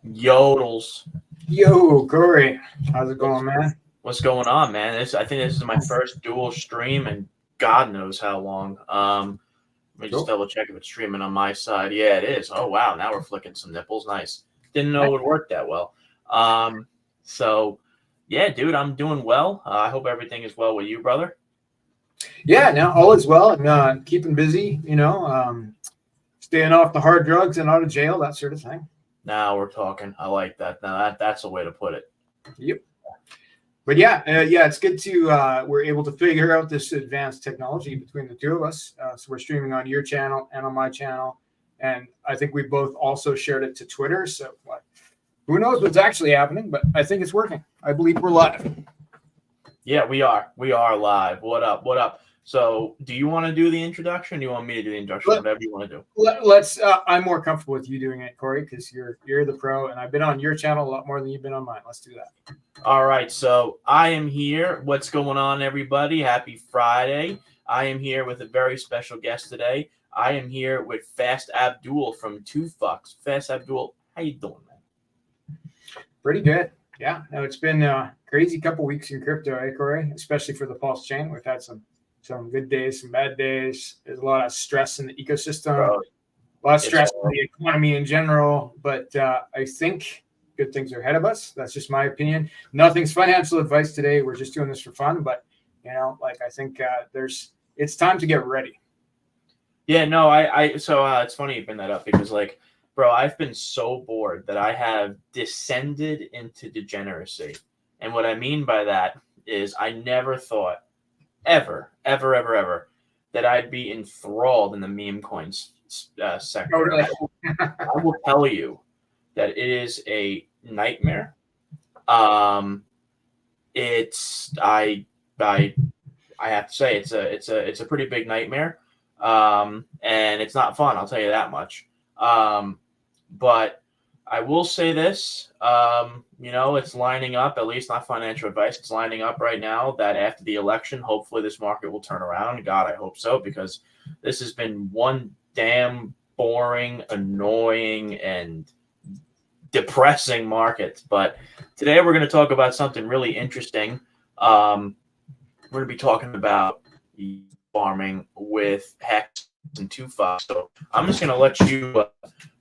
Yodels. Yo, Corey, how's it going, man? What's going on, man? I think this is my first dual stream and God knows how long. Let me just Cool. double check if it's streaming on my side. Yeah, it is. Oh wow, now we're flicking some nipples. Nice. Didn't know it would work that well. So yeah, dude, I'm doing well. I hope everything is well with you, brother. Yeah, now all is well. I'm keeping busy, staying off the hard drugs and out of jail, that sort of thing. Now we're talking. I like that. Now that's a way to put it. Yep. But yeah, it's good to we're able to figure out this advanced technology between the two of us. So we're streaming on your channel and on my channel, and I think we both also shared it to Twitter. So who knows what's actually happening? But I think it's working. I believe we're live. Yeah, we are. We are live. What up? What up? So, do you want to do the introduction? Or do you want me to do the introduction? Whatever you want to do. Let's. I'm more comfortable with you doing it, Corey, because you're the pro, and I've been on your channel a lot more than you've been on mine. Let's do that. All right. So I am here. What's going on, everybody? Happy Friday. I am here with a very special guest today. I am here with Fast Abdul from 2Fucks. Fast Abdul, how you doing, man? Pretty good. Yeah. No, it's been a crazy couple weeks in crypto, Corey? Especially for the Pulsechain. We've had some good days, some bad days. There's a lot of stress in the ecosystem, a lot of stress in the economy in general. But I think good things are ahead of us. That's just my opinion. Nothing's financial advice today. We're just doing this for fun. But, I think it's time to get ready. Yeah, no, so it's funny you bring that up because, bro, I've been so bored that I have descended into degeneracy. And what I mean by that is I never thought ever, that I'd be enthralled in the meme coins sector. Oh, really? I will tell you that it is a nightmare. It's I have to say it's a pretty big nightmare. And it's not fun, I'll tell you that much. But I will say this, it's lining up, at least not financial advice. It's lining up right now that after the election, hopefully this market will turn around. God, I hope so, because this has been one damn boring, annoying, and depressing market. But today we're going to talk about something really interesting. We're going to be talking about farming with HEX and 2Fucks. So I'm just going to let you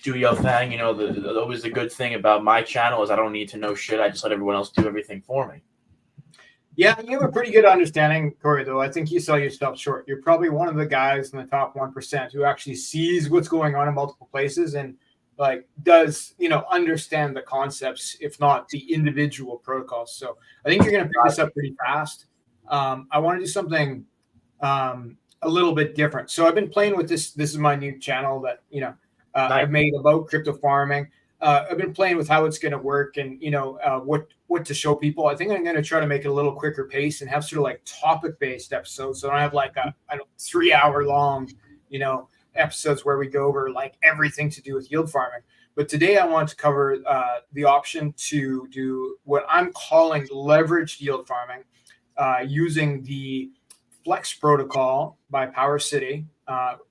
do your thing. Always the good thing about my channel is I don't need to know shit. I just let everyone else do everything for me. Yeah, you have a pretty good understanding, Corey, though. I think you sell yourself short. You're probably one of the guys in the top 1% who actually sees what's going on in multiple places and does, understand the concepts, if not the individual protocols. So I think you're going to pick this up pretty fast. I want to do something a little bit different. So I've been playing with this. This is my new channel that, I've made about crypto farming. I've been playing with how it's going to work and, what to show people. I think I'm going to try to make it a little quicker pace and have sort of topic-based episodes. So I don't have 3-hour long, episodes where we go over everything to do with yield farming. But today I want to cover the option to do what I'm calling leveraged yield farming using the Flex protocol by Power City,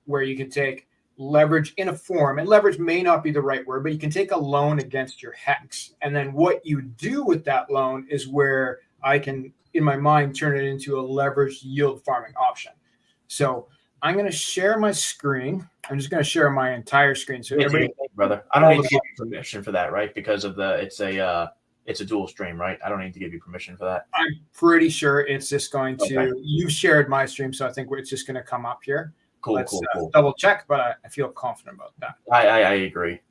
where you can take leverage in a form, and leverage may not be the right word, but you can take a loan against your HEX. And then what you do with that loan is where I can, in my mind, turn it into a leveraged yield farming option. So I'm going to share my screen. I'm just going to share my entire screen. So everybody, brother, I don't need to give you permission for that, right? Because of it's a dual stream, right? I don't need to give you permission for that. I'm pretty sure it's just going to, You've shared my stream, so I think it's just going to come up here. Cool, Let's cool. double check, but I feel confident about that. I agree.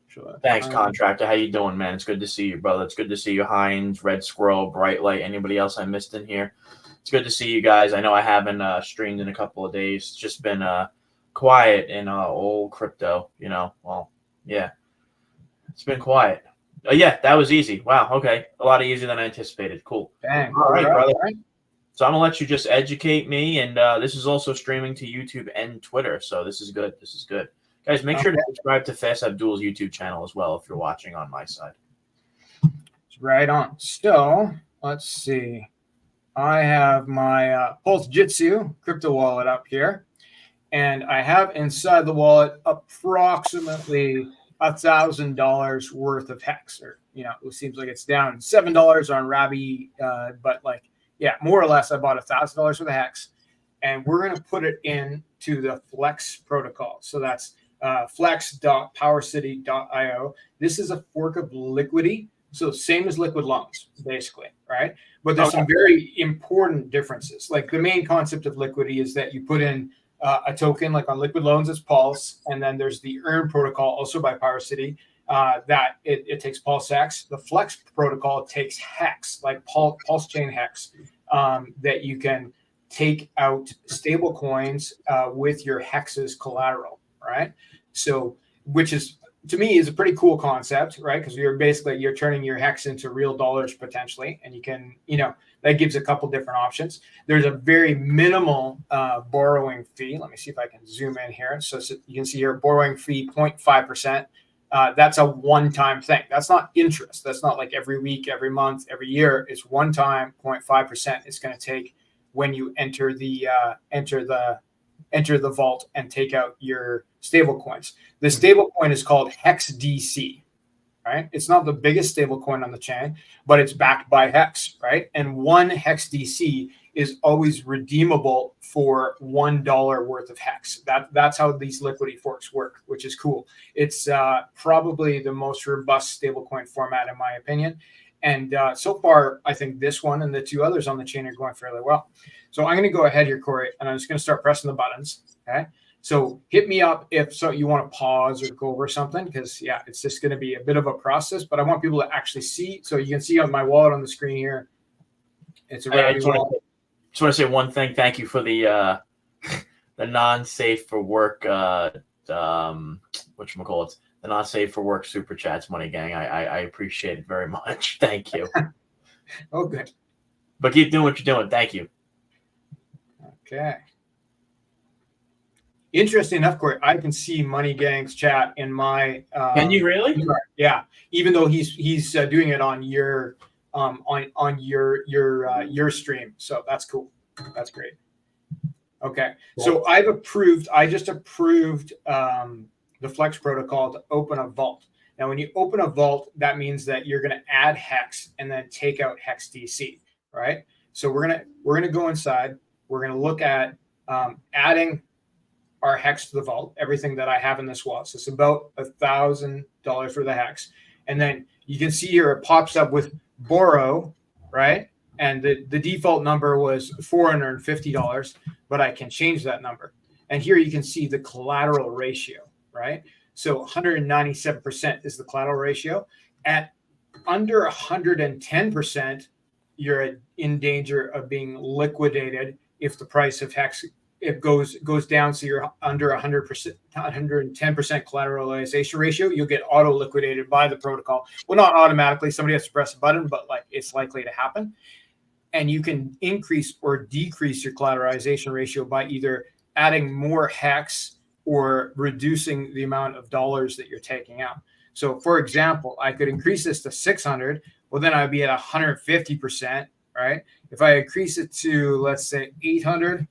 Sure. Thanks, Contractor. How you doing, man? It's good to see you, brother. It's good to see you, Hines, Red Squirrel, Bright Light. Anybody else I missed in here? It's good to see you guys. I know I haven't streamed in a couple of days. It's just been quiet in old crypto, Well, yeah. It's been quiet. Oh, yeah, that was easy. Wow, okay. A lot easier than I anticipated. Cool. Dang. All right, brother. So I'm going to let you just educate me, and this is also streaming to YouTube and Twitter, so this is good. This is good. Guys, make sure to subscribe to Fast Abdul's YouTube channel as well if you're watching on my side. Right on. So, let's see. I have my Pulse Jitsu crypto wallet up here, and I have inside the wallet approximately $1,000 worth of hex, or it seems like it's down $7 on Rabi, but more or less, I bought $1,000 worth of hex, and we're going to put it into the Flex protocol. So that's flex.powercity.io. This is a fork of Liquidity, so same as Liquid Loans, basically, right? But there's some very important differences. Like the main concept of Liquidity is that you put in a token, like on Liquid Loans, it's Pulse, and then there's the Earn protocol, also by PowerCity, that it takes PulseX. The Flex protocol takes HEX, like Pulsechain HEX, that you can take out stable coins with your HEX's collateral, right? So, which is, to me, is a pretty cool concept, right? Because you're turning your HEX into real dollars potentially, and you can, that gives a couple different options. There's a very minimal borrowing fee. Let me see if I can zoom in here. So you can see here, borrowing fee 0.5%. That's a one-time thing. That's not interest. That's not like every week, every month, every year. It's one time. 0.5% it's going to take when you enter the vault and take out your stable coins. The stable coin is called HEXDC, right? It's not the biggest stable coin on the chain, but it's backed by HEX, right? And one HEXDC is always redeemable for $1 worth of HEX. That's how these Liquidity forks work, which is cool. It's probably the most robust stablecoin format, in my opinion. And so far, I think this one and the two others on the chain are going fairly well. So I'm going to go ahead here, Corey, and I'm just going to start pressing the buttons. Okay. So hit me up if you want to pause or go over something, because it's just going to be a bit of a process, but I want people to actually see. So you can see on my wallet on the screen here, it's a Rabi wallet. Just want to say one thing. Thank you for the non-safe for work whatchamacallit, the non-safe for work super chats, Money Gang. I appreciate it very much. Thank you. Oh, good. But keep doing what you're doing. Thank you. Okay. Interesting enough, Corey, I can see Money Gang's chat in my. Can you really? Yeah. Even though he's doing it on your your stream, so that's cool. That's great. Okay, so I just approved the Flex protocol to open a vault. Now, when you open a vault, that means that you're going to add HEX and then take out HEXDC, right? So we're gonna go inside. We're gonna look at adding our HEX to the vault, everything that I have in this wallet. So it's about $1,000 for the HEX, and then you can see here it pops up with borrow, right? And the default number was $450, but I can change that number. And here you can see the collateral ratio, right? So 197% is the collateral ratio. At under 110%, you're in danger of being liquidated if the price of HEX goes down. So you're under 100%, 110% collateralization ratio. You'll get auto liquidated by the protocol. Well, not automatically. Somebody has to press a button, but it's likely to happen. And you can increase or decrease your collateralization ratio by either adding more HEX or reducing the amount of dollars that you're taking out. So, for example, I could increase this to 600. Well, then I'd be at 150%, right? If I increase it to, let's say, 800.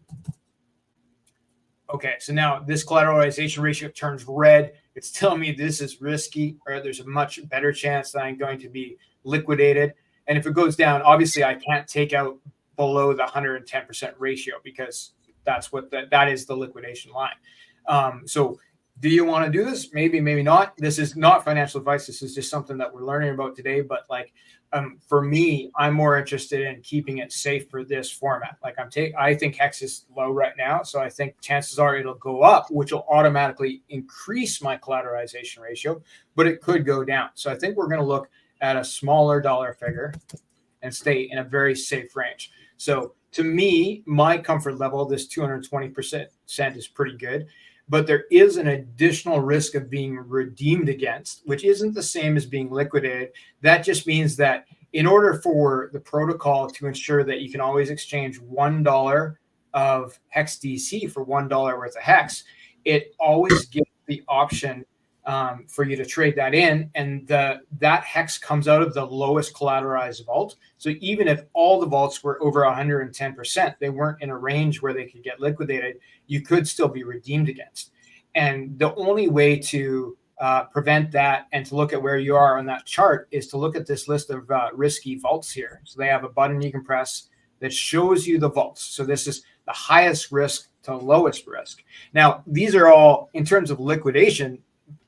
Okay, so now this collateralization ratio turns red. It's telling me this is risky, or there's a much better chance that I'm going to be liquidated. And if it goes down, obviously I can't take out below the 110% ratio, because that's what that is the liquidation line. So do you want to do this? Maybe, maybe not. This is not financial advice. This is just something that we're learning about today. But for me, I'm more interested in keeping it safe for this format. I think HEX is low right now, so I think chances are it'll go up, which will automatically increase my collateralization ratio, but it could go down. So I think we're going to look at a smaller dollar figure and stay in a very safe range. So to me, my comfort level, this 220% is pretty good. But there is an additional risk of being redeemed against, which isn't the same as being liquidated. That just means that in order for the protocol to ensure that you can always exchange $1 of HEXDC for $1 worth of HEX, it always gives the option for you to trade that in, and that HEX comes out of the lowest collateralized vault. So even if all the vaults were over 110%, they weren't in a range where they could get liquidated, you could still be redeemed against. And the only way to prevent that and to look at where you are on that chart is to look at this list of risky vaults here. So they have a button you can press that shows you the vaults. So this is the highest risk to lowest risk. Now, these are all, in terms of liquidation,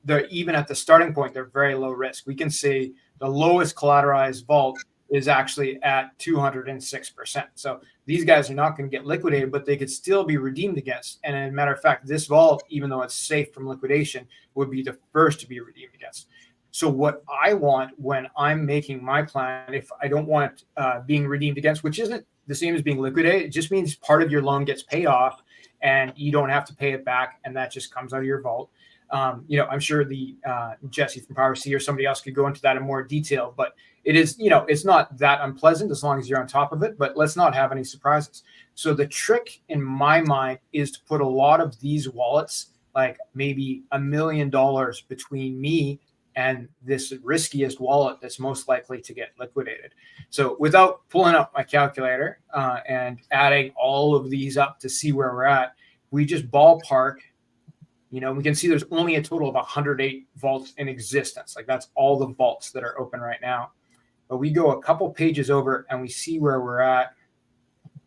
they're even at the starting point, they're very low risk. We can see the lowest collateralized vault is actually at 206%. So these guys are not going to get liquidated, but they could still be redeemed against. And as a matter of fact, this vault, even though it's safe from liquidation, would be the first to be redeemed against. So what I want when I'm making my plan, if I don't want being redeemed against, which isn't the same as being liquidated, it just means part of your loan gets paid off and you don't have to pay it back, and that just comes out of your vault. I'm sure the Jesse from Power C or somebody else could go into that in more detail, but it is, it's not that unpleasant as long as you're on top of it, but let's not have any surprises. So the trick in my mind is to put a lot of these wallets, like maybe $1 million between me and this riskiest wallet that's most likely to get liquidated. So without pulling up my calculator and adding all of these up to see where we're at, we just ballpark. We can see there's only a total of 108 vaults in existence. Like that's all the vaults that are open right now. But we go a couple pages over and we see where we're at,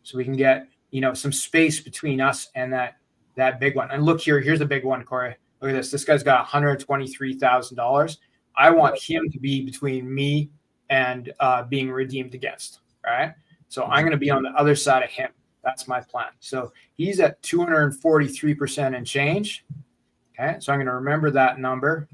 so we can get, some space between us and that big one. And look here, here's the big one, Corey. Look at this. This guy's got $123,000. I want him to be between me and being redeemed against. Right. So I'm going to be on the other side of him. That's my plan. So he's at 243% and change. Okay. So I'm going to remember that number.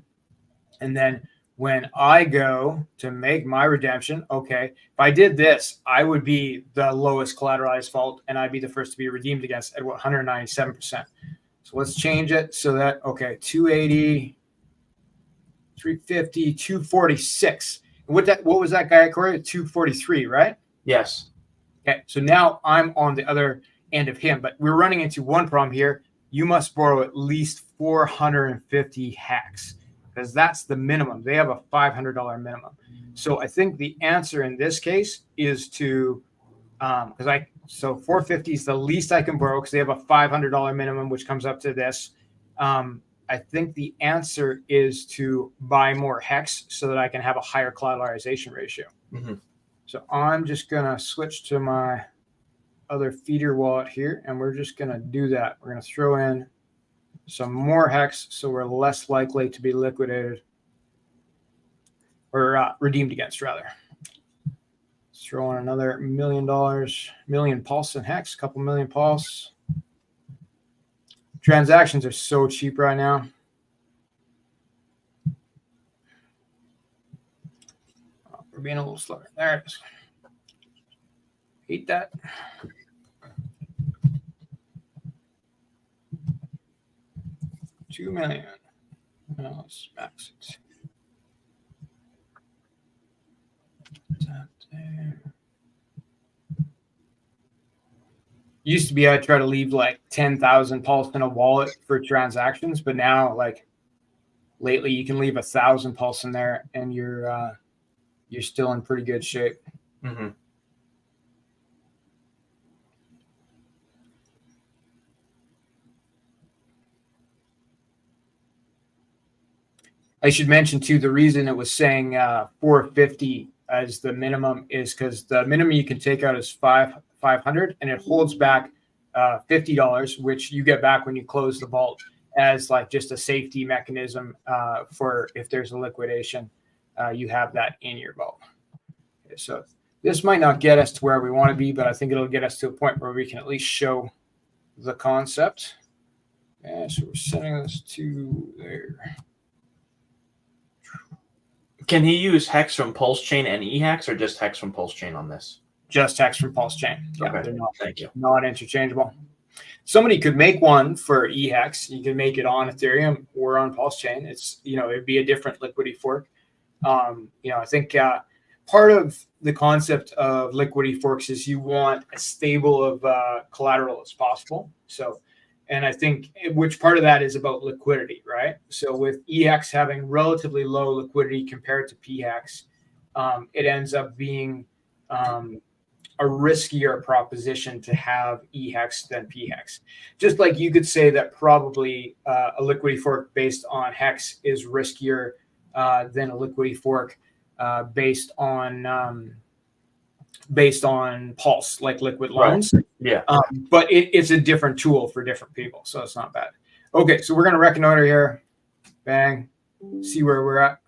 And then when I go to make my redemption, okay, if I did this, I would be the lowest collateralized vault and I'd be the first to be redeemed against at 197%. So let's change it so that, okay, 280, 350, 246. And what was that guy, Corey? 243, right? Yes. Okay, so now I'm on the other end of him, but we're running into one problem here. You must borrow at least 450 HEX. Because that's the minimum. They have a $500 minimum. So I think the answer in this case is to, so 450 is the least I can borrow because they have a $500 minimum, which comes up to this. I think the answer is to buy more HEX so that I can have a higher collateralization ratio. Mm-hmm. So I'm just going to switch to my other feeder wallet here, and we're just going to do that. We're going to throw in some more HEX so we're less likely to be liquidated or redeemed against, rather. Let's throw in another $1 million pulse in HEX, couple million pulse. Transactions are so cheap right now. We're being a little slower. There it is. Hate that. $2 million. Now let's max it. That there. Used to be I'd try to leave like 10,000 pulse in a wallet for transactions, but now like lately you can leave 1,000 pulse in there and you're still in pretty good shape. Mm-hmm. I should mention too, the reason it was saying 450 as the minimum is because the minimum you can take out is 500 and it holds back $50, which you get back when you close the vault as like just a safety mechanism for if there's a liquidation, you have that in your vault. Okay, so this might not get us to where we want to be, but I think it'll get us to a point where we can at least show the concept. And so we're setting this to there. Can he use HEX from Pulsechain and EHEX or just HEX from Pulsechain on this? Just HEX from Pulsechain. Yeah, okay. They're not, thank you. Not interchangeable. Somebody could make one for EHEX. You can make it on Ethereum or on Pulsechain. It's, it'd be a different liquidity fork. I think part of the concept of liquidity forks is you want as stable of collateral as possible. So, and I think which part of that is about liquidity, right? So with EHEX having relatively low liquidity compared to PHEX, it ends up being a riskier proposition to have HEX than PHEX. Just like you could say that probably a liquidity fork based on HEX is riskier than a liquidity fork based on Pulse, like liquid loans. Right. Yeah. But it's a different tool for different people, so it's not bad. Okay, so we're going to reconnoiter here. Bang. See where we're at.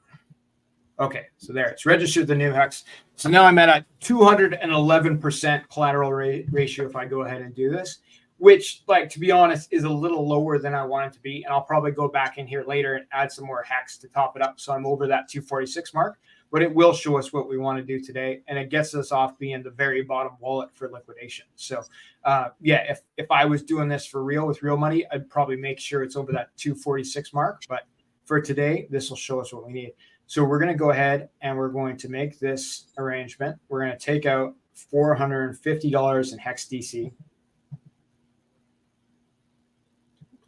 Okay, so there, it's registered the new HEX. So now I'm at a 211% collateral ratio if I go ahead and do this, which, like, to be honest, is a little lower than I want it to be. And I'll probably go back in here later and add some more HEX to top it up. So I'm over that 246 mark, but it will show us what we want to do today. And it gets us off being the very bottom wallet for liquidation. So yeah, if I was doing this for real with real money, I'd probably make sure it's over that 246 mark. But for today, this will show us what we need. So we're going to go ahead and we're going to make this arrangement. We're going to take out $450 in HEX DC.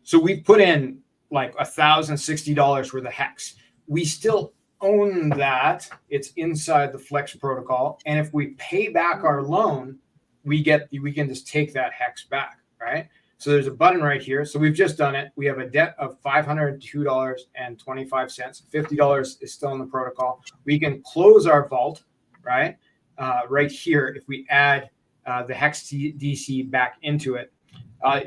So we put in like $1,060 worth of HEX. We still own that. It's inside the Flex protocol. And if we pay back our loan, we can just take that HEX back, right? So there's a button right here. So we've just done it. We have a debt of $502.25. $50 is still in the protocol. We can close our vault, right? Right here, if we add the HEX DC back into it, I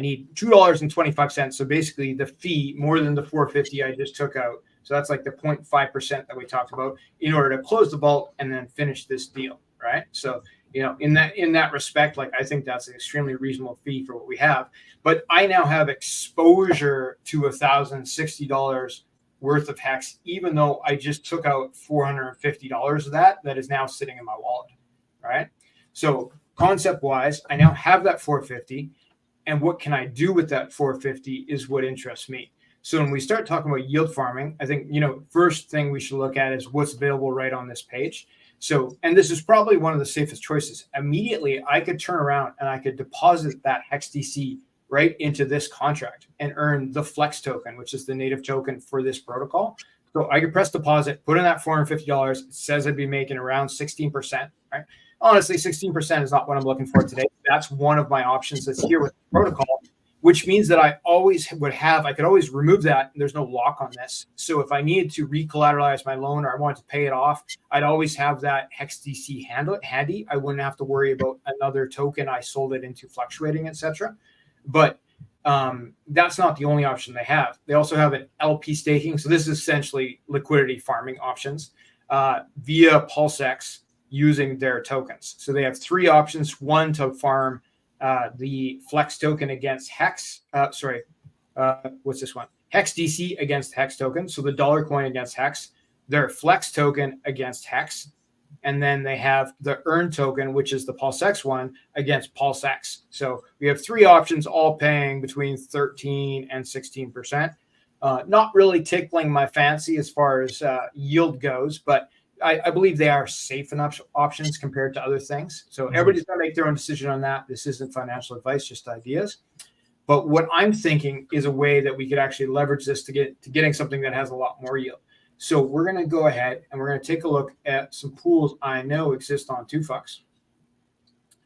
need $2.25. So basically the fee more than the $450 I just took out. So that's like the 0.5% that we talked about in order to close the vault and then finish this deal, right? So, you know, in that respect, like, I think that's an extremely reasonable fee for what we have. But I now have exposure to $1,060 worth of HEX, even though I just took out $450 of that is now sitting in my wallet, right? So concept wise, I now have that $450, and what can I do with that $450 is what interests me. So when we start talking about yield farming, I think, you know, first thing we should look at is what's available right on this page. So, and this is probably one of the safest choices. Immediately, I could turn around and I could deposit that HEX DC right into this contract and earn the Flex token, which is the native token for this protocol. So I could press deposit, put in that $450. It says I'd be making around 16%, right? Honestly, 16% is not what I'm looking for today. That's one of my options that's here with the protocol, which means that I could always remove that. And there's no lock on this. So if I needed to recollateralize my loan or I wanted to pay it off, I'd always have that HEX DC handy. I wouldn't have to worry about another token I sold it into fluctuating, etc. But that's not the only option they have. They also have an LP staking. So this is essentially liquidity farming options via Pulsechain using their tokens. So they have three options. One, to farm the Flex token against HEX. What's this one? HEX DC against HEX token. So the dollar coin against HEX, their Flex token against HEX, and then they have the Earn token, which is the Pulsechain one, against Pulsechain. So we have three options, all paying between 13 and 16%. Not really tickling my fancy as far as yield goes, but I believe they are safe enough options compared to other things. So everybody's going to make their own decision on that. This isn't financial advice, just ideas. But what I'm thinking is a way that we could actually leverage this to getting something that has a lot more yield. So we're going to go ahead and we're going to take a look at some pools I know exist on 2Fucks,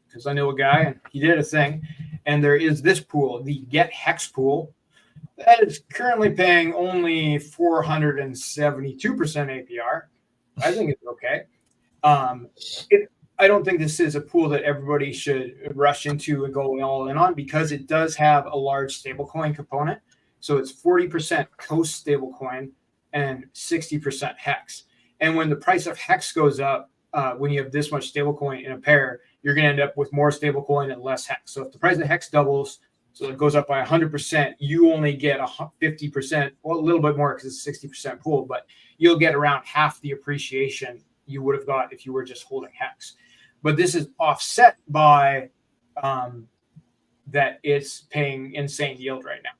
because I know a guy and he did a thing. And there is this pool, the Get HEX pool, that is currently paying only 472% APR. I think it's okay. I don't think this is a pool that everybody should rush into and go all in on, because it does have a large stablecoin component. So it's 40% Coast stablecoin and 60% HEX. And when the price of HEX goes up, when you have this much stablecoin in a pair, you're going to end up with more stablecoin and less HEX. So if the price of HEX doubles, so it goes up by 100%, you only get 50%, well, a little bit more because it's a 60% pool, but you'll get around half the appreciation you would have got if you were just holding HEX. But this is offset by that it's paying insane yield right now.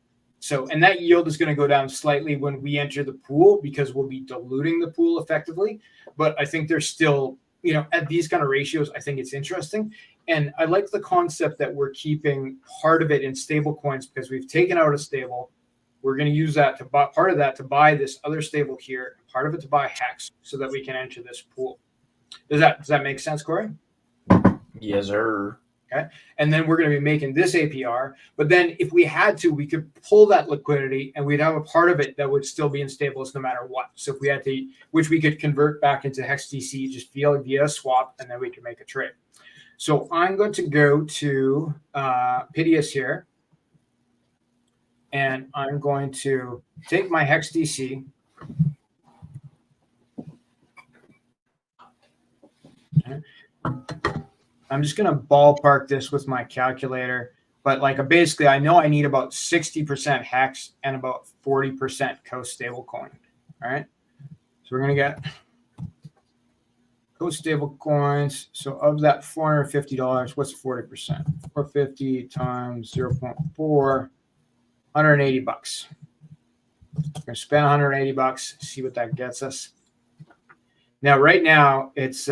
So, and that yield is going to go down slightly when we enter the pool, because we'll be diluting the pool effectively. But I think there's still, you know, at these kind of ratios, I think it's interesting. And I like the concept that we're keeping part of it in stable coins, because we've taken out a stable. We're going to use that to buy part of that to buy this other stable here, part of it to buy HEX, so that we can enter this pool. Does that make sense, Corey? Yes, sir. Okay. And then we're going to be making this APR. But then if we had to, we could pull that liquidity and we'd have a part of it that would still be in stables no matter what. So if we had to, which we could convert back into HEXDC just via a swap, and then we can make a trade. So I'm going to go to Pitius here. And I'm going to take my HEXDC. Okay. I'm just going to ballpark this with my calculator, but like basically I know I need about 60% HEX and about 40% Coast stablecoin. All right. So we're going to get Coast stablecoins. So of that $450, what's 40%? 450 times 0.4, $180. We're going to spend $180, see what that gets us. Now, right now, it's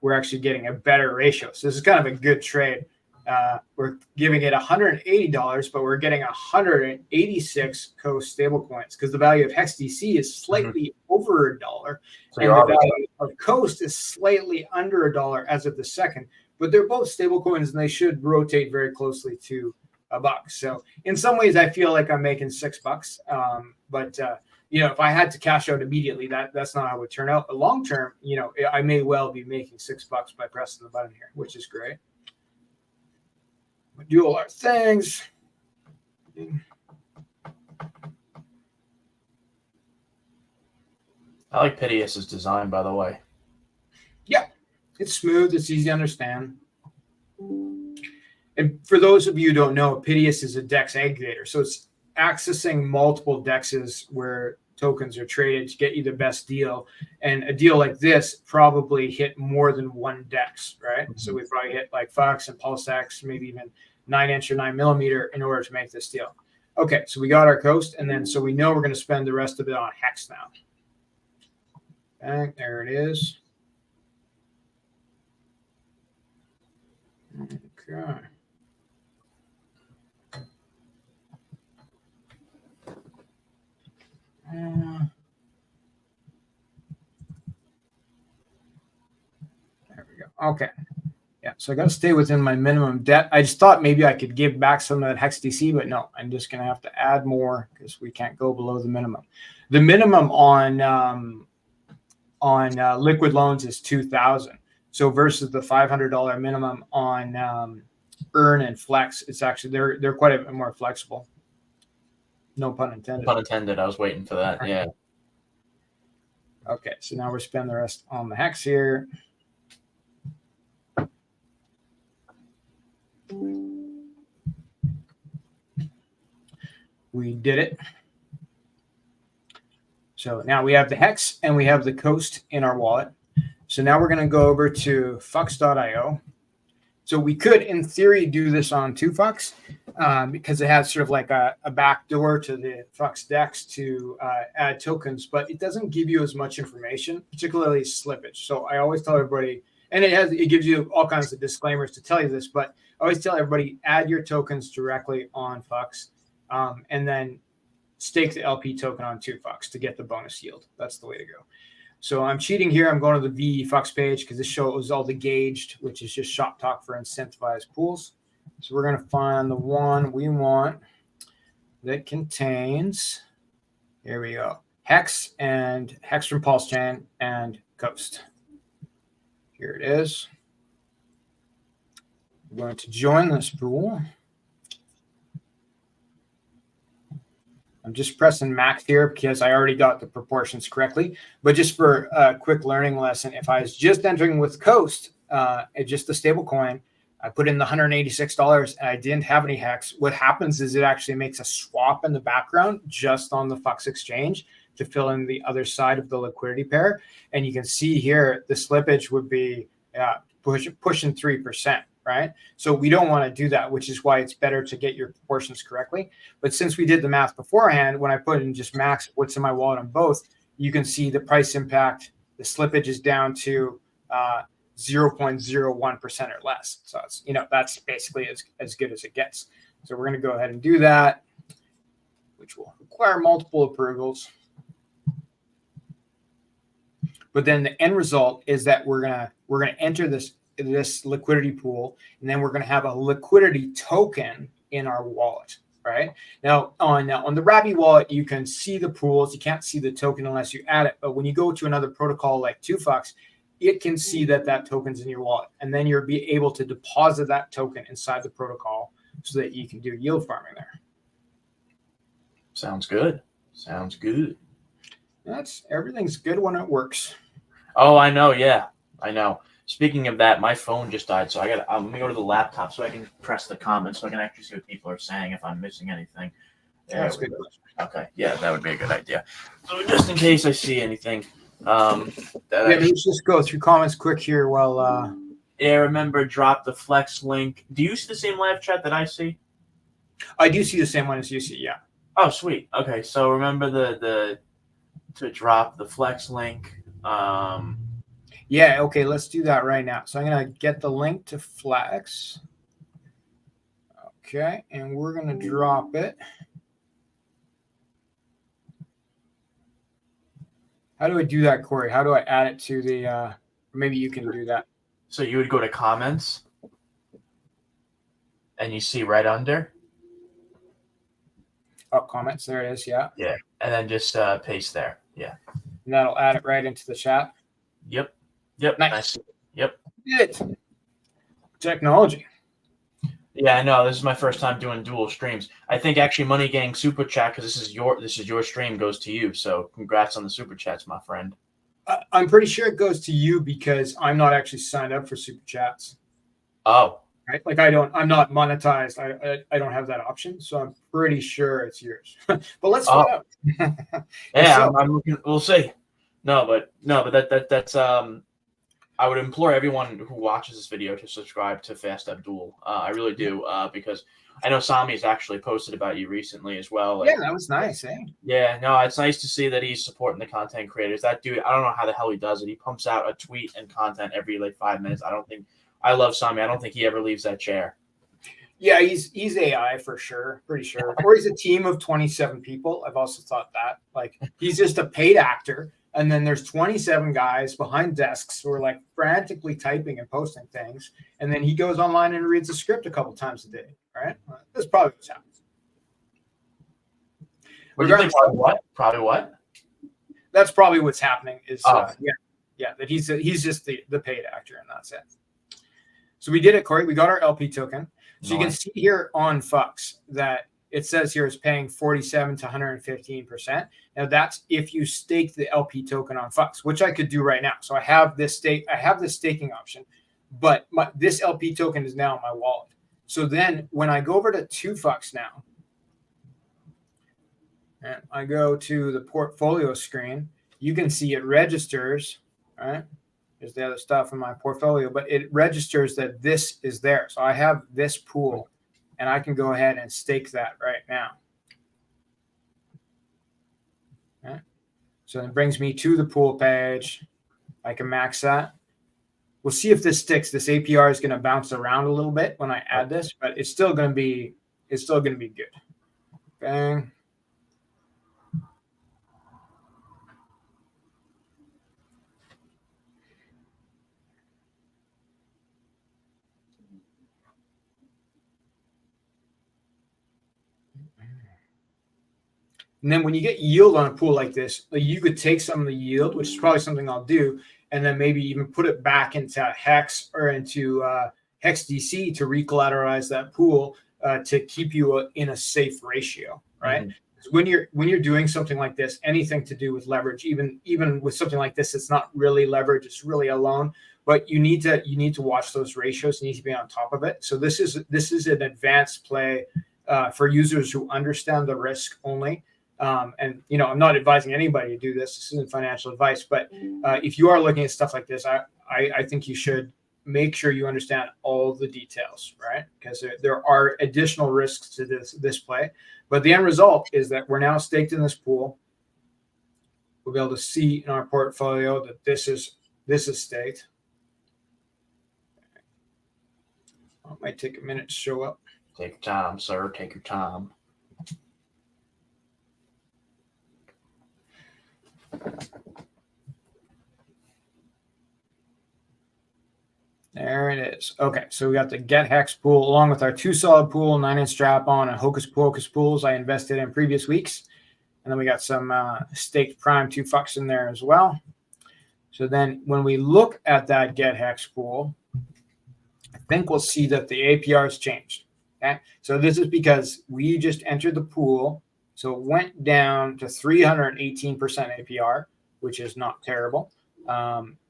we're actually getting a better ratio. So this is kind of a good trade. We're giving it $180, but we're getting 186 Coast stablecoins because the value of HEXDC is slightly over $1, So and the value of Coast is slightly under $1 as of the second. But they're both stablecoins, and they should rotate very closely to $1. So in some ways, I feel like I'm making $6. But you know, if I had to cash out immediately, that's not how it would turn out. But long term, you know, I may well be making $6 by pressing the button here, which is great. We do all our things. I like Pitius's design, by the way. Yeah, it's smooth. It's easy to understand. And for those of you who don't know, Pitius is a DEX aggregator. So it's accessing multiple DEXs where tokens are traded to get you the best deal. And a deal like this probably hit more than one DEX, right? Mm-hmm. So we probably hit like FUX and PulseX, maybe even 9-inch or 9mm in order to make this deal. Okay, so we got our Coast, and then so we know we're going to spend the rest of it on HEX now. Okay, there it is. Okay. There we go. Okay. Yeah, so I got to stay within my minimum debt. I just thought maybe I could give back some of that HEXDC, but no, I'm just going to have to add more because we can't go below the minimum. The minimum on liquid loans is $2,000. So versus the $500 minimum on Earn and Flex, it's actually they're quite a bit more flexible. No pun intended. Pun intended. I was waiting for that. Yeah. Okay, so now we're spending the rest on the HEX here. We did it. So now we have the HEX and we have the Coast in our wallet. So now we're going to go over to fux.io. So we could, in theory, do this on 2FUX because it has sort of like a backdoor to the FUX DEX to add tokens, but it doesn't give you as much information, particularly slippage. So I always tell everybody, and it gives you all kinds of disclaimers to tell you this, but I always tell everybody, add your tokens directly on FUX and then stake the LP token on 2FUX to get the bonus yield. That's the way to go. So I'm cheating here. I'm going to the VFUX page because this shows all the gauged, which is just shop talk for incentivized pools. So we're going to find the one we want that contains, here we go, HEX and HEX from Pulsechain and Coast. Here it is. I'm going to join this pool. I'm just pressing max here because I already got the proportions correctly. But just for a quick learning lesson, if I was just entering with Coast, just the stable coin, I put in the $186 and I didn't have any HEX. What happens is it actually makes a swap in the background just on the FUX exchange to fill in the other side of the liquidity pair. And you can see here the slippage would be pushing 3%. Right? So we don't want to do that, which is why it's better to get your proportions correctly. But since we did the math beforehand, when I put in just max what's in my wallet on both, you can see the price impact, the slippage is down to 0.01% or less. So it's, that's basically as good as it gets. So we're going to go ahead and do that, which will require multiple approvals. But then the end result is that we're gonna enter this this liquidity pool, and then we're going to have a liquidity token in our wallet. Right now, on the Rabby wallet, you can see the pools. You can't see the token unless you add it. But when you go to another protocol like 2FUX, it can see that token's in your wallet, and then you'll be able to deposit that token inside the protocol so that you can do yield farming there. Sounds good. Sounds good. Everything's good when it works. Oh, I know. Yeah, I know. Speaking of that, my phone just died, so let me go to the laptop so I can press the comments so I can actually see what people are saying if I'm missing anything. That's good. Okay, yeah, that would be a good idea. So just in case I see anything, let's just go through comments quick here while. Yeah, remember, drop the Flex link. Do you see the same live chat that I see? I do see the same one as you see. Yeah. Oh, sweet. Okay, so remember to drop the Flex link. Yeah, okay, let's do that right now. So I'm going to get the link to Flex. Okay, and we're going to drop it. How do I do that, Corey? How do I add it to the maybe you can do that. So you would go to comments and you see right under. Oh, comments. There it is. Yeah. Yeah, and then just paste there. Yeah. And that'll add it right into the chat. Yep. Nice. Yep. Good. Technology. Yeah, I know. This is my first time doing dual streams. I think actually Money Gang Super Chat, because this is your stream, goes to you. So congrats on the Super Chats, my friend. I'm pretty sure it goes to you because I'm not actually signed up for Super Chats. Oh. Right? Like I'm not monetized. I don't have that option. So I'm pretty sure it's yours. But let's find out. Yeah, we'll see. No, but that's I would implore everyone who watches this video to subscribe to Fast Abdul. I really do, because I know Sami's actually posted about you recently as well. Yeah, that was nice, eh? Yeah, no, it's nice to see that he's supporting the content creators. That dude, I don't know how the hell he does it. He pumps out a tweet and content every 5 minutes. I love Sami. I don't think he ever leaves that chair. Yeah, he's AI for sure, pretty sure. Or he's a team of 27 people. I've also thought that. Like, he's just a paid actor. And then there's 27 guys behind desks who are frantically typing and posting things. And then he goes online and reads the script a couple times a day. Right? That's probably what's happening. What do you think? Probably what? That's probably what's happening. That he's just the paid actor in that sense. So we did it, Corey. We got our LP token. So you can see here on FUX that it says here it's paying 47 to 115%. Now that's if you stake the LP token on FUX, which I could do right now. So I have this staking option, but this LP token is now in my wallet. So then when I go over to 2FUX now, and I go to the portfolio screen, you can see it registers, right? There's the other stuff in my portfolio, but it registers that this is there. So I have this pool, and I can go ahead and stake that right now. Okay. So it brings me to the pool page. I can max that. We'll see if this sticks. This APR is going to bounce around a little bit when I add this, but it's still going to be good. Bang. And then when you get yield on a pool like this, you could take some of the yield, which is probably something I'll do, and then maybe even put it back into HEX or into HEX DC to recollateralize that pool to keep you in a safe ratio, right? Mm-hmm. When you're doing something like this, anything to do with leverage, even with something like this, it's not really leverage, it's really a loan, but you need to watch those ratios. You need to be on top of it. So this is an advanced play for users who understand the risk only. And I'm not advising anybody to do this. This isn't financial advice, but if you are looking at stuff like this, I think you should make sure you understand all the details, right? Because there are additional risks to this play. But the end result is that we're now staked in this pool. We'll be able to see in our portfolio that this is staked. It might take a minute to show up. Take your time, sir. Take your time. There is. Okay, so we got the Get Hex pool along with our 2 solid pool, 9-inch strap on, and Hocus Pocus pools I invested in previous weeks. And then we got some staked prime 2 fucks in there as well. So then when we look at that Get Hex pool, I think we'll see that the APR has changed. Okay, so this is because we just entered the pool. So it went down to 318% APR, which is not terrible.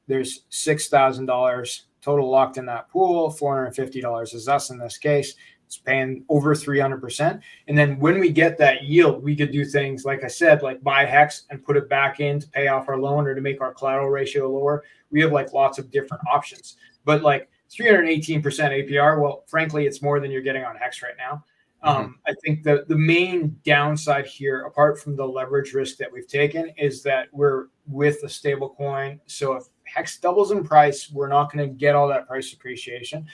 There's $6,000 total locked in that pool. $450 is us in this case. It's paying over 300%. And then when we get that yield, we could do things, like I said, like buy HEX and put it back in to pay off our loan or to make our collateral ratio lower. We have like lots of different options. But like 318% APR, well, frankly, it's more than you're getting on HEX right now. I think the main downside here, apart from the leverage risk that we've taken, is that we're with a stable coin. So if HEX doubles in price, we're not going to get all that price appreciation.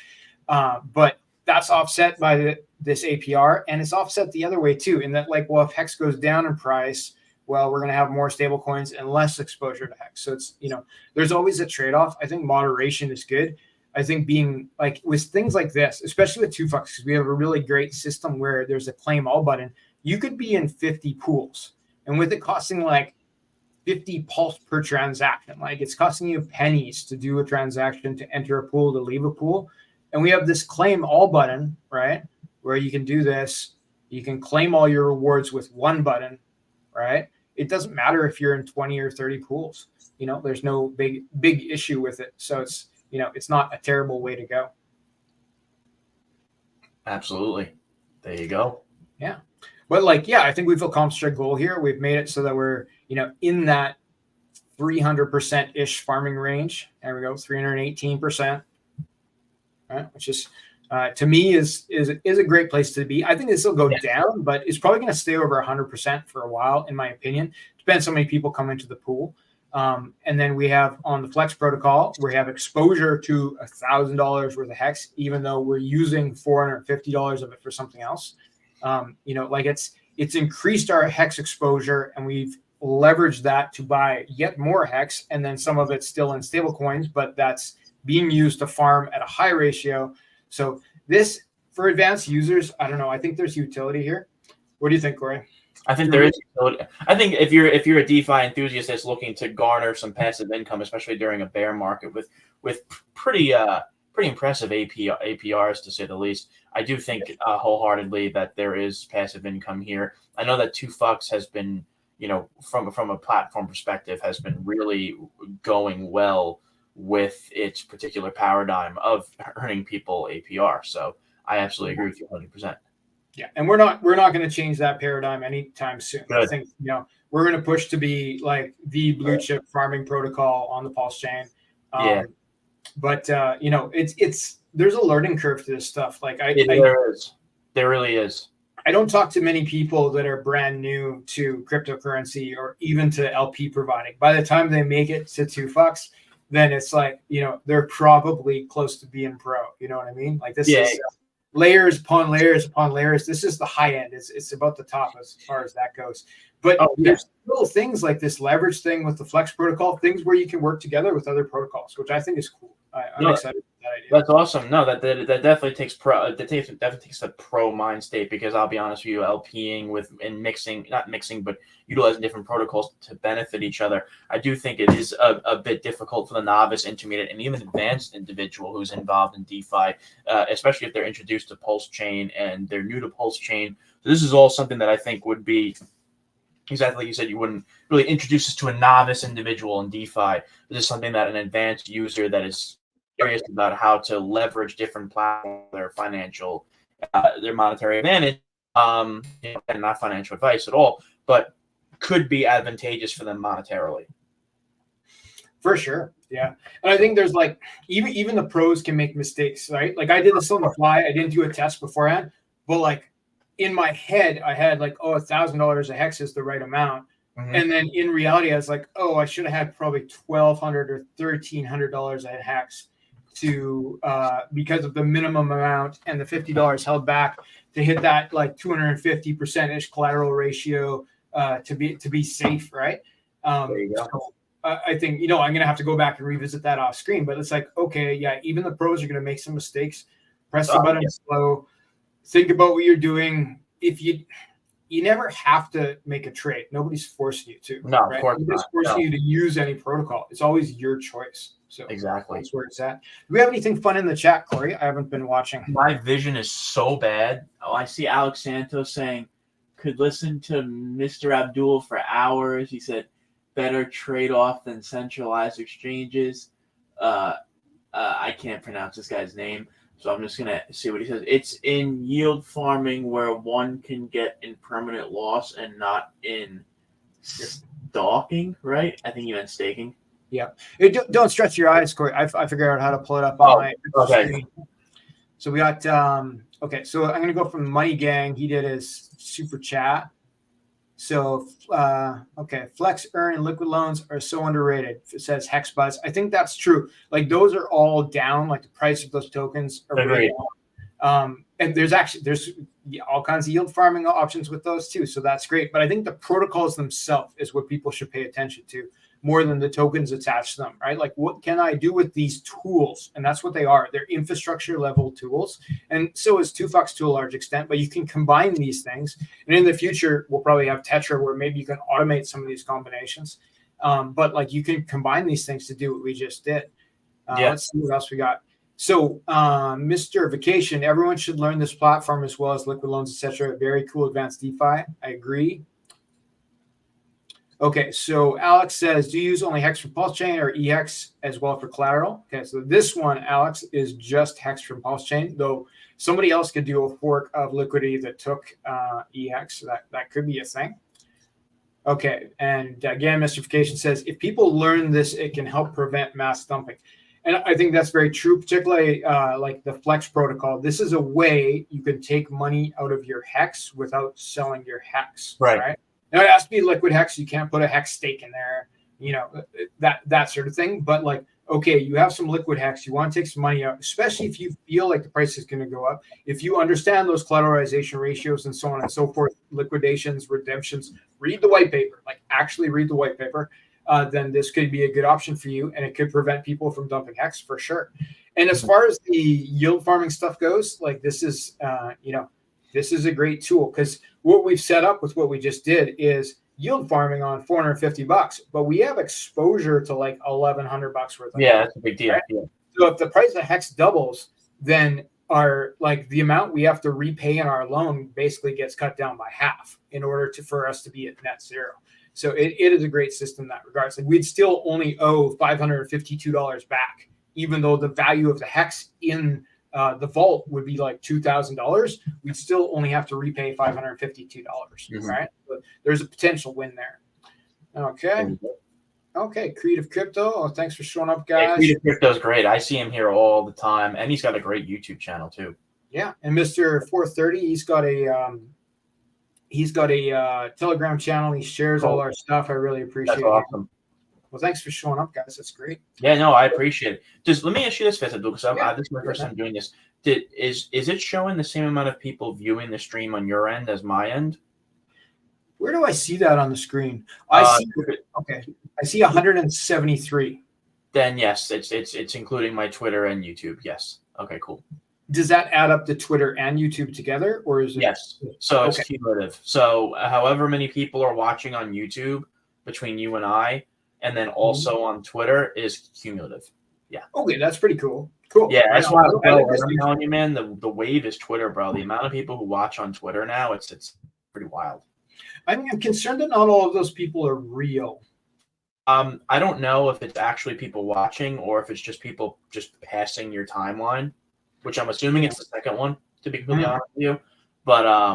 But that's offset by this APR, and it's offset the other way too, in that, like, well, if HEX goes down in price, well, we're going to have more stable coins and less exposure to HEX. So it's, there's always a trade-off. I think moderation is good. I think being like with things like this, especially with 2 fucks, because we have a really great system where there's a claim all button. You could be in 50 pools, and with it costing like 50 pulse per transaction, like it's costing you pennies to do a transaction, to enter a pool, to leave a pool. And we have this claim all button, right? Where you can do this. You can claim all your rewards with 1 button, right? It doesn't matter if you're in 20 or 30 pools. There's no big issue with it. So it's, it's not a terrible way to go. Absolutely. There you go. Yeah. But I think we've accomplished our goal here. We've made it so that we're, in that 300%-ish farming range. There we go. 318%. Right? Which is, to me, is a great place to be. I think this will go down, but it's probably going to stay over 100% for a while, in my opinion. Depends how many people come into the pool. And then we have on the Flex protocol, we have exposure to $1,000 worth of HEX, even though we're using $450 of it for something else. It's increased our HEX exposure, and we've leveraged that to buy yet more HEX, and then some of it's still in stable coins, but that's being used to farm at a high ratio. So this, for advanced users, I don't know. I think there's utility here. What do you think, Corey? I think there is utility. I think if you're a DeFi enthusiast that's looking to garner some passive income, especially during a bear market with pretty impressive APRs, to say the least, I do think wholeheartedly that there is passive income here. I know that 2 fucks has been, from a platform perspective, has been really going well with its particular paradigm of earning people APR. So I absolutely agree with you 100%. Yeah, and we're not going to change that paradigm anytime soon. Good. I think we're going to push to be like the blue chip farming protocol on the Pulsechain. But it's there's a learning curve to this stuff. There really is. I don't talk to many people that are brand new to cryptocurrency or even to LP providing. By the time they make it to 2 fucks, then it's like, they're probably close to being pro. You know what I mean? Like this is layers upon layers upon layers. This is the high end. It's about the top as far as that goes. But there's little things like this leverage thing with the Flex protocol, things where you can work together with other protocols, which I think is cool. I'm excited about that idea. That's awesome. No, that definitely takes the pro mind state, because I'll be honest with you, LPing not mixing, but utilizing different protocols to benefit each other. I do think it is a bit difficult for the novice, intermediate, and even advanced individual who's involved in DeFi, especially if they're introduced to Pulsechain and they're new to Pulsechain. So this is all something that I think would be exactly like you said. You wouldn't really introduce this to a novice individual in DeFi. This is something that an advanced user that is curious about how to leverage different platforms, their financial, their monetary advantage, and not financial advice at all, but could be advantageous for them monetarily. For sure. Yeah. And I think there's like, even the pros can make mistakes, right? Like I did this on the fly. I didn't do a test beforehand, but like in my head, I had like, $1,000 a HEX is the right amount. Mm-hmm. And then in reality, I was like, I should have had probably $1,200 or $1,300 at HEX to because of the minimum amount and the $50 held back to hit that like 250% ish collateral ratio to be safe, right? There you go. I think, I'm going to have to go back and revisit that off screen, but it's like, okay, yeah, even the pros are going to make some mistakes. Press the button slow. Think about what you're doing. If you never have to make a trade. Nobody's forcing you to. No, right? of course Nobody's forcing you to use any protocol. It's always your choice. So exactly, that's where it's at. Do we have anything fun in the chat, Corey? I haven't been watching. My vision is so bad. Oh, I see Alex Santos saying, could listen to Mr. Abdul for hours. He said, better trade-off than centralized exchanges. I can't pronounce this guy's name, so I'm just going to see what he says. It's in yield farming where one can get in permanent loss and not in stalking, right? I think you meant staking. Yeah. Don't stretch your eyes, Corey. I figured out how to pull it up on my screen. So we got okay. So I'm gonna go from Money Gang. He did his super chat. So okay, Flex, Earn, and Liquid Loans are so underrated. It says Hex Buzz. I think that's true. Like those are all down. Like the price of those tokens are way down. And there's all kinds of yield farming options with those too. So that's great. But I think the protocols themselves is what people should pay attention to, more than the tokens attached to them, right? Like, what can I do with these tools? And that's what they are. They're infrastructure level tools. And so is 2FUX to a large extent, but you can combine these things. And in the future, we'll probably have Tetra where maybe you can automate some of these combinations. But like you can combine these things to do what we just did. Let's see what else we got. So Mr. Vacation, everyone should learn this platform as well as Liquid Loans, etc. Very cool advanced DeFi. I agree. Okay, so Alex says, do you use only HEX for Pulsechain or EX as well for collateral? Okay, so this one, Alex, is just HEX from Pulsechain, though somebody else could do a fork of Liquidity that took EX. So that could be a thing. Okay, and again, Mystification says, if people learn this, it can help prevent mass dumping. And I think that's very true, particularly like the Flex protocol. This is a way you can take money out of your HEX without selling your HEX, right? Now it has to be liquid HEX. You can't put a HEX stake in there, that sort of thing. But like, okay, you have some liquid HEX. You want to take some money out, especially if you feel like the price is going to go up. If you understand those collateralization ratios and so on and so forth, liquidations, redemptions, read the white paper. Like actually read the white paper. Then this could be a good option for you, and it could prevent people from dumping HEX for sure. And as far as the yield farming stuff goes, like this is, this is a great tool because what we've set up with what we just did is yield farming on $450, but we have exposure to like $1,100 worth. That's a big deal. Right? Yeah. So if the price of HEX doubles, then the amount we have to repay in our loan basically gets cut down by half in order for us to be at net zero. So it is a great system in that regards. Like we'd still only owe $552 back, even though the value of the HEX in the vault would be like $2,000. We'd still only have to repay $552, right? But there's a potential win there. Okay. Creative Crypto. Oh, thanks for showing up, guys. Creative Crypto's great. I see him here all the time, and he's got a great YouTube channel too. Yeah, and Mr. 430, he's got a Telegram channel. He shares all our stuff. I really appreciate it. That's awesome. Well, thanks for showing up, guys. That's great. Yeah, no, I appreciate it. Just let me ask you this, Fez, because this is my first time doing this. Is it showing the same amount of people viewing the stream on your end as my end? Where do I see that on the screen? I see 173. Then yes, it's including my Twitter and YouTube. Yes. Okay, cool. Does that add up to Twitter and YouTube together, or is it? Yes. So it's cumulative. So however many people are watching on YouTube between you and I, and then also on Twitter is cumulative. Yeah. Okay, that's pretty cool. Cool. Yeah, that's why I'm telling you, man. The wave is Twitter, bro. The amount of people who watch on Twitter now, it's pretty wild. I'm concerned that not all of those people are real. I don't know if it's actually people watching or if it's just people just passing your timeline, which I'm assuming it's the second one, to be completely honest with you. But I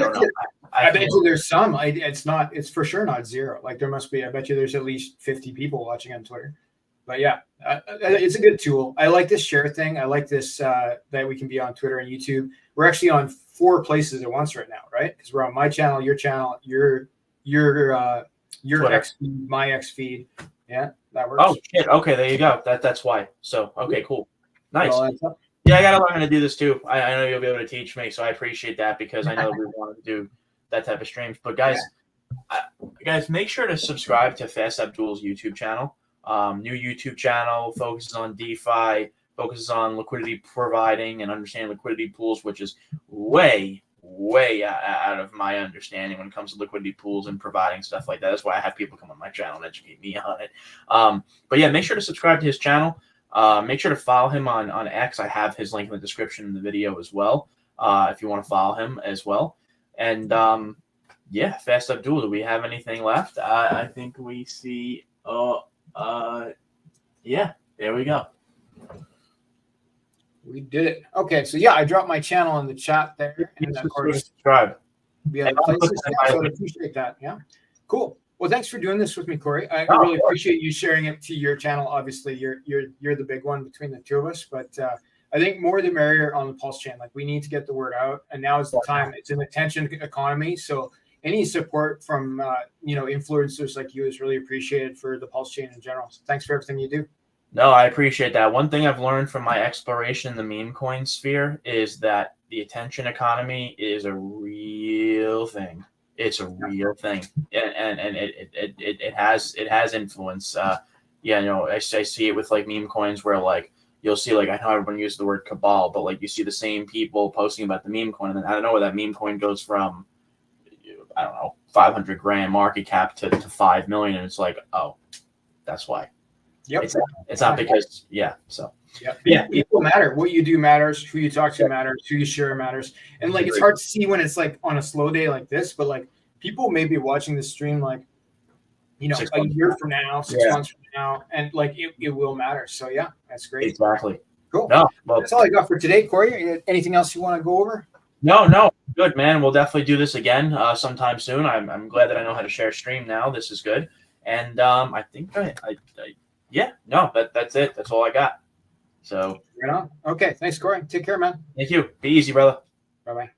don't know. I bet you there's some. It's for sure not zero. Like there must be. I bet you there's at least 50 people watching on Twitter. But yeah, it's a good tool. I like this share thing. I like this that we can be on Twitter and YouTube. We're actually on 4 places at once right now, right? Because we're on my channel, your channel, your X feed, my X feed. Yeah, that works. Oh shit! Okay, there you go. That's why. So okay, cool, nice. Yeah, I gotta learn how to do this too. I know you'll be able to teach me, so I appreciate that because I know we want to do that type of streams. But guys, Guys, make sure to subscribe to Fast Abdul's YouTube channel. New YouTube channel focuses on DeFi, focuses on liquidity providing and understanding liquidity pools, which is way out of my understanding when it comes to liquidity pools and providing stuff like that. That's why I have people come on my channel and educate me on it. But yeah, make sure to subscribe to his channel. Make sure to follow him on X. I have his link in the description in the video as well, if you want to follow him as well. And yeah, Fast Abdul, do we have anything left? I think we see. Yeah, there we go. We did it. Okay, so yeah, I dropped my channel in the chat there, and of course, subscribe. We have places. Yeah, so I appreciate that. Yeah, cool. Well, thanks for doing this with me, Corey. I really appreciate you sharing it to your channel. Obviously, you're the big one between the two of us, but I think more the merrier on the Pulsechain. Like, we need to get the word out, and now is the time. It's an attention economy, so any support from influencers like you is really appreciated for the Pulsechain in general. So thanks for everything you do. No, I appreciate that. One thing I've learned from my exploration in the meme coin sphere is that the attention economy is a real thing. It's a real thing, and it has influence. I see it with like meme coins where like you'll see, like, I know everyone uses the word cabal, but like you see the same people posting about the meme coin, and then I don't know where that meme coin goes from. I don't know, 500 grand market cap to 5 million, and it's like, oh, that's why. Yep. It's not because, so. Yeah. People matter. What you do matters. Who you talk to matters. Who you share matters. And like, it's hard to see when it's like on a slow day like this, but like people may be watching this stream like, a year from now, 6 months from now, and like it will matter. So yeah, that's great. Exactly. Cool. No, well, that's all I got for today, Corey. Anything else you want to go over? No, good, man. We'll definitely do this again sometime soon. I'm glad that I know how to share stream now. This is good. And I think that's it. That's all I got. So right on. Okay, thanks, Corey. Take care, man. Thank you. Be easy, brother. Bye-bye.